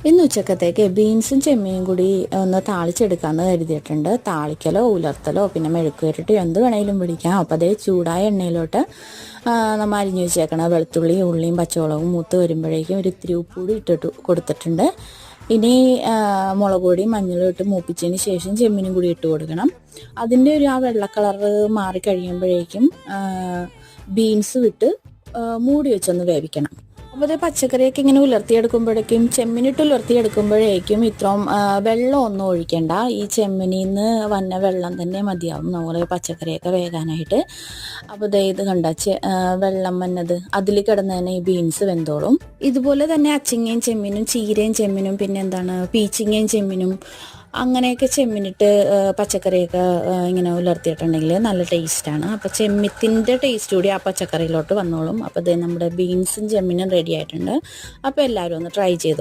ഇന്ന് ഉച്ചക്കത്തേക്ക് ബീൻസും ചെമ്മീനും കൂടി ഒന്ന് താളിച്ചെടുക്കാമെന്ന് കരുതിയിട്ടുണ്ട്. താളിക്കലോ ഉലർത്തലോ പിന്നെ മെഴുക്കുവരട്ടിയോ എന്ത് വേണമെങ്കിലും പിടിക്കാം. അപ്പോൾ അതേ ചൂടായ എണ്ണയിലോട്ട് നമ്മൾ അരിഞ്ഞു വെച്ചേക്കണം വെളുത്തുള്ളി ഉള്ളിയും പച്ചമുളകും മൂത്ത് വരുമ്പോഴേക്കും ഒരു ഇത്തിരി ഉപ്പ് കൂടി ഇട്ടിട്ട് കൊടുത്തിട്ടുണ്ട്. ഇനി മുളക് പൊടിയും മഞ്ഞളും ഇട്ട് മൂപ്പിച്ചതിന് ശേഷം ചെമ്മീനും കൂടി ഇട്ട് കൊടുക്കണം. അതിൻ്റെ ഒരു ആ വെള്ള കളറ് മാറി കഴിയുമ്പോഴേക്കും ബീൻസ് വിട്ട് മൂടി വെച്ചൊന്ന് വേവിക്കണം. അപ്പോൾ അത് പച്ചക്കറിയൊക്കെ ഇങ്ങനെ ഉലർത്തിയെടുക്കുമ്പോഴേക്കും ചെമ്മീനിട്ട് ഉലർത്തിയെടുക്കുമ്പോഴേക്കും ഇത്രയും വെള്ളം ഒന്നും ഒഴിക്കേണ്ട. ഈ ചെമ്മീനിൽ നിന്ന് വന്ന വെള്ളം തന്നെ മതിയാവും നമ്മൾ പച്ചക്കറിയൊക്കെ വേകാനായിട്ട്. അപ്പോൾ ഇത് കണ്ട വെള്ളം വന്നത് അതിൽ കിടന്ന് തന്നെ ഈ ബീൻസ് വെന്തോളും. ഇതുപോലെ തന്നെ അച്ചിങ്ങയും ചെമ്മീനും ചീരയും ചെമ്മീനും പിന്നെ എന്താണ് പീച്ചിങ്ങയും ചെമ്മീനും അങ്ങനെയൊക്കെ ചെമ്മീനിട്ട് പച്ചക്കറിയൊക്കെ ഇങ്ങനെ ഉലർത്തിയിട്ടുണ്ടെങ്കിൽ നല്ല ടേസ്റ്റാണ്. അപ്പോൾ ചെമ്മീത്തിൻ്റെ ടേസ്റ്റ് കൂടി ആ പച്ചക്കറിയിലോട്ട് വന്നോളും. അപ്പോൾ ഇത് നമ്മുടെ ബീൻസും ചെമ്മീനും റെഡി ആയിട്ടുണ്ട്. അപ്പോൾ എല്ലാവരും ഒന്ന് ട്രൈ ചെയ്തു.